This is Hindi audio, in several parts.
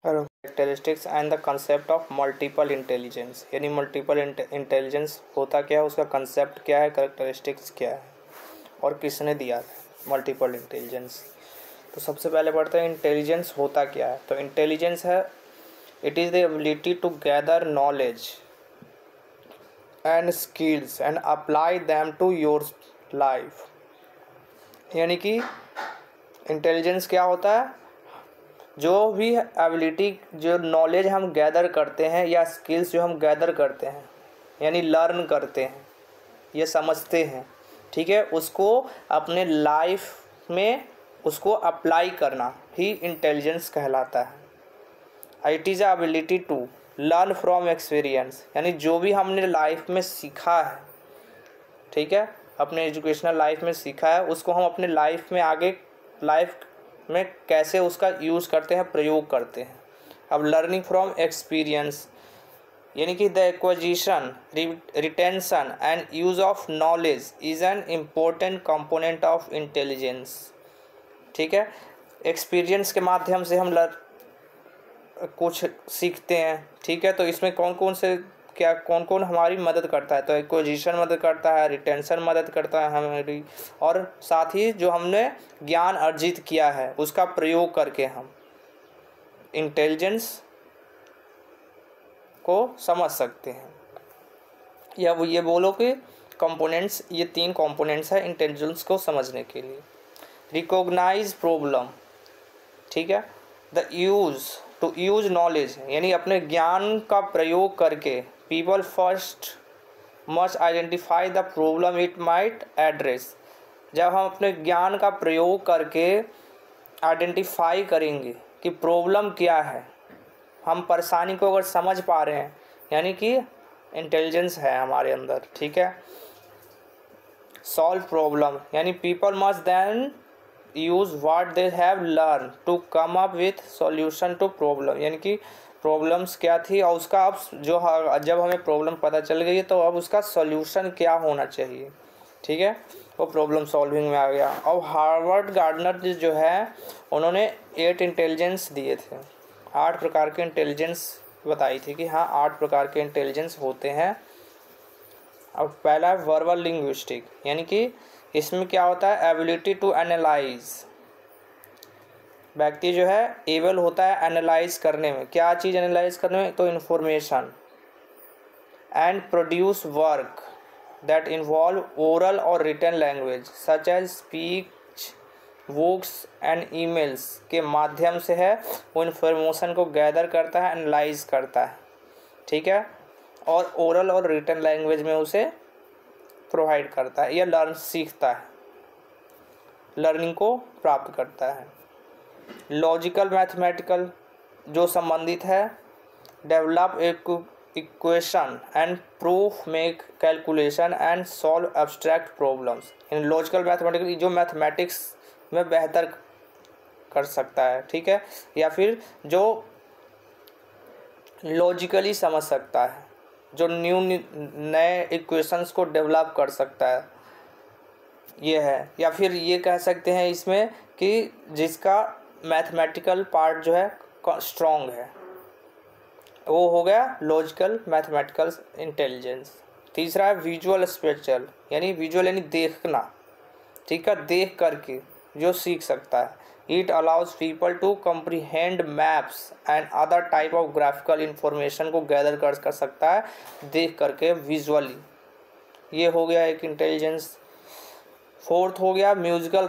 Characteristics and the concept of multiple intelligence, यानी मल्टीपल इंटेलिजेंस होता क्या है, उसका कंसेप्ट क्या है, कैरेक्टरिस्टिक्स क्या है और किसने दिया है मल्टीपल इंटेलिजेंस। तो सबसे पहले पढ़ते हैं इंटेलिजेंस होता क्या है। तो इंटेलिजेंस है, it is the ability to gather knowledge and skills and apply them to your life. यानी कि इंटेलिजेंस क्या होता है, जो भी एबिलिटी, जो नॉलेज हम गैदर करते हैं या स्किल्स जो हम गैदर करते हैं, यानी लर्न करते हैं, ये समझते हैं, ठीक है, उसको अपने लाइफ में उसको अप्लाई करना ही इंटेलिजेंस कहलाता है। It is ability to learn from experience, यानी जो भी हमने लाइफ में सीखा है, ठीक है, अपने एजुकेशनल लाइफ में सीखा है, उसको हम अपने लाइफ में आगे लाइफ में कैसे उसका यूज़ करते हैं, प्रयोग करते हैं। अब लर्निंग फ्रॉम एक्सपीरियंस यानी कि the acquisition, retention and use of knowledge is an important component of intelligence, ठीक है। एक्सपीरियंस के माध्यम से हम कुछ सीखते हैं, ठीक है, तो इसमें कौन कौन से क्या कौन कौन हमारी मदद करता है, तो एक्विजिशन मदद करता है, रिटेंशन मदद करता है हमारी, और साथ ही जो हमने ज्ञान अर्जित किया है उसका प्रयोग करके हम इंटेलिजेंस को समझ सकते हैं। या वो ये बोलो कि कंपोनेंट्स, ये 3 कंपोनेंट्स है इंटेलिजेंस को समझने के लिए। रिकॉग्नाइज प्रॉब्लम, ठीक है, the use to use knowledge, यानी अपने ज्ञान का प्रयोग करके people first must identify the problem it might address. जब हम अपने ज्ञान का प्रयोग करके आइडेंटिफाई करेंगे कि प्रॉब्लम क्या है, हम परेशानी को अगर समझ पा रहे हैं, यानी कि इंटेलिजेंस है हमारे अंदर, ठीक है। सॉल्व प्रॉब्लम, यानी people must then use what they have learn to come up with solution to problem, यानी कि प्रॉब्लम्स क्या थी और उसका अब जब हमें प्रॉब्लम पता चल गई है तो अब उसका सॉल्यूशन क्या होना चाहिए, ठीक है, वो प्रॉब्लम सॉल्विंग में आ गया। और हार्वर्ड गार्डनर जो है उन्होंने 8 इंटेलिजेंस दिए थे, 8 प्रकार के इंटेलिजेंस बताई थी कि हाँ 8 प्रकार के इंटेलिजेंस होते हैं। अब पहला है वर्बल लिंग्विस्टिक, यानी कि इसमें क्या होता है, एबिलिटी टू एनालाइज, व्यक्ति जो है एबल होता है एनालाइज करने में, क्या चीज़ एनालाइज करने में, तो information, and produce work that involve oral और written language such as speech, books and emails के माध्यम से है वो इन्फॉर्मेशन को गैदर करता है, एनालाइज करता है, ठीक है, और ओरल और रिटन लैंग्वेज में उसे प्रोवाइड करता है या लर्न सीखता है, लर्निंग को प्राप्त करता है। लॉजिकल मैथमेटिकल जो संबंधित है, develop equation and proof, make calculation and solve abstract problems. In logical mathematical जो मैथमेटिक्स में बेहतर कर सकता है, ठीक है, या फिर जो लॉजिकली समझ सकता है, जो नए इक्वेशंस को डेवलप कर सकता है, ये है। या फिर ये कह सकते हैं इसमें कि जिसका मैथमेटिकल पार्ट जो है स्ट्रॉन्ग है, वो हो गया लॉजिकल मैथमेटिकल इंटेलिजेंस। तीसरा है विजुअल स्पेशल, यानी विजुअल यानी देखना, ठीक है, देख करके जो सीख सकता है। It allows people to comprehend maps and other type of graphical information को गैदर कर सकता है देख करके विजुअली, ये हो गया एक इंटेलिजेंस। फोर्थ हो गया म्यूजिकल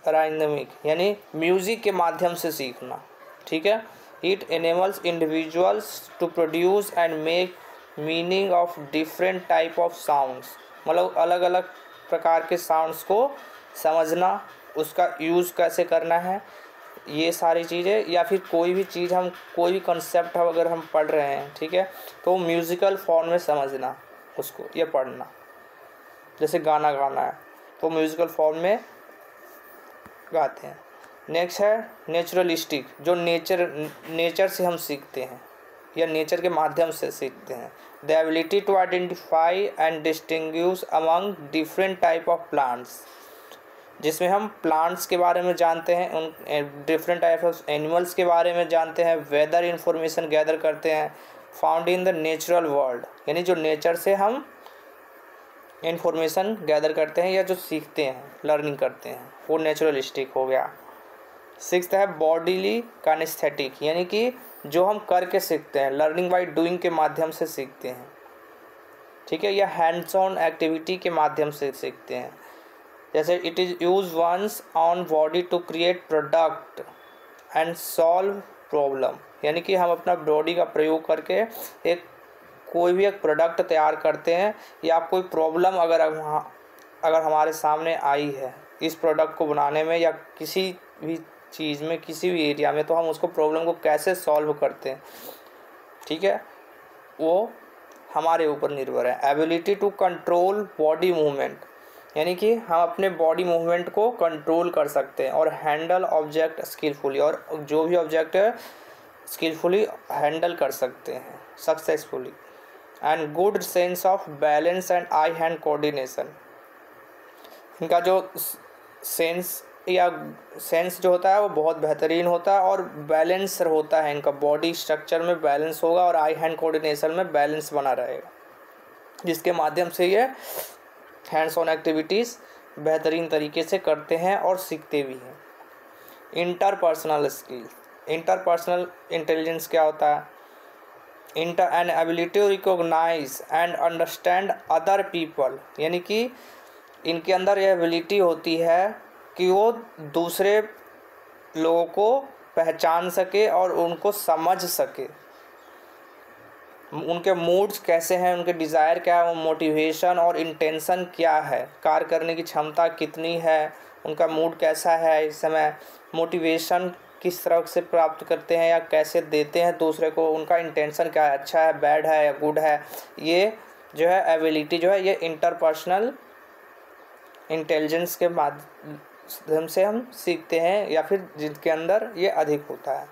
डायनामिक, यानी म्यूज़िक के माध्यम से सीखना, ठीक है। It enables individuals to produce and make meaning of different type of sounds, मतलब अलग अलग प्रकार के साउंड्स को समझना, उसका यूज़ कैसे करना है, ये सारी चीज़ें। या फिर कोई भी चीज़ हम कोई भी कंसेप्ट हम अगर हम पढ़ रहे हैं, ठीक है, तो म्यूज़िकल फॉर्म में समझना उसको, ये पढ़ना, जैसे गाना गाना है तो म्यूज़िकल फॉर्म में गाते हैं। नेक्स्ट है नेचुरलिस्टिक, जो नेचर से हम सीखते हैं या नेचर के माध्यम से सीखते हैं। The ability to identify and distinguish among different type of plants, जिसमें हम प्लांट्स के बारे में जानते हैं, उन डिफरेंट टाइप ऑफ एनिमल्स के बारे में जानते हैं, वेदर इंफॉर्मेशन गैदर करते हैं, found in the natural world, यानी जो नेचर से हम इंफॉर्मेशन गैदर करते हैं या जो सीखते हैं, लर्निंग करते हैं, वो नेचुरलिस्टिक हो गया। 6th है बॉडीली काइनेस्थेटिक, यानी कि जो हम करके सीखते हैं, लर्निंग बाय डूइंग के माध्यम से सीखते हैं, ठीक है, या हैंड्स ऑन एक्टिविटी के माध्यम से सीखते हैं। जैसे it is use one's own body to create product and solve problem, यानी कि हम अपना बॉडी का प्रयोग करके कोई भी एक प्रोडक्ट तैयार करते हैं, या कोई प्रॉब्लम अगर हमारे सामने आई है इस प्रोडक्ट को बनाने में या किसी भी चीज़ में, किसी भी एरिया में, तो हम उसको प्रॉब्लम को कैसे सॉल्व करते हैं, ठीक है, वो हमारे ऊपर निर्भर है। Ability to control body movement, यानी कि हम अपने बॉडी मूवमेंट को कंट्रोल कर सकते हैं, और हैंडल ऑब्जेक्ट स्किलफुली, और जो भी ऑब्जेक्ट है स्किलफुली हैंडल कर सकते हैं successfully. And good sense of balance and I hand coordination, इनका जो सेंस जो होता है वो बहुत बेहतरीन होता है और बैलेंस होता है, इनका बॉडी स्ट्रक्चर में बैलेंस होगा और आई हैंड कोऑर्डिनेशन में बैलेंस बना रहेगा, जिसके माध्यम से ये हैंड्स ऑन एक्टिविटीज़ बेहतरीन तरीके से करते हैं और सीखते भी हैं। इंटरपर्सनल स्किल, इंटरपर्सनल इंटेलिजेंस क्या होता है? An ability to recognise and understand other people, यानी कि इनके अंदर यह एबिलिटी होती है कि वो दूसरे लोगों को पहचान सके और उनको समझ सके, उनके मूड्स कैसे हैं, उनके डिज़ायर क्या है, वो मोटिवेशन और इंटेंशन क्या है, कार्य करने की क्षमता कितनी है, उनका मूड कैसा है, इस समय मोटिवेशन किस तरह से प्राप्त करते हैं या कैसे देते हैं दूसरे को, उनका इंटेंशन क्या है, अच्छा है, बैड है या गुड है। ये जो है एबिलिटी जो है ये इंटरपर्सनल इंटेलिजेंस के माध्यम से हम सीखते हैं, या फिर जिनके अंदर ये अधिक होता है।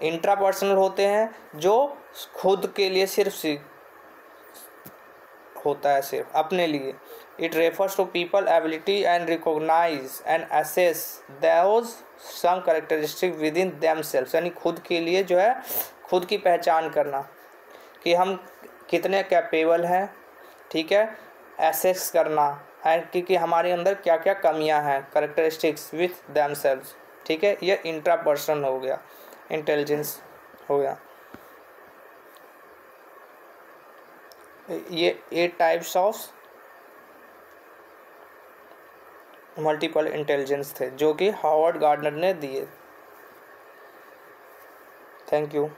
इंट्रापर्सनल होते हैं जो खुद के लिए सिर्फ होता है, सिर्फ अपने लिए। It refers to people ability and recognise and assess those some characteristic within themselves, यानी खुद के लिए जो है खुद की पहचान करना कि हम कितने कैपेबल हैं, ठीक है, एसेस करना है कि हमारे अंदर क्या क्या कमियां हैं, कैरेक्टरिस्टिक्स विथ देमसेल्व्स, ठीक है, ये इंट्रापर्सनल हो गया, इंटेलिजेंस हो गया। ये 8 टाइप्स ऑफ मल्टीपल इंटेलिजेंस थे जो कि हार्वर्ड गार्डनर ने दिए। Thank you.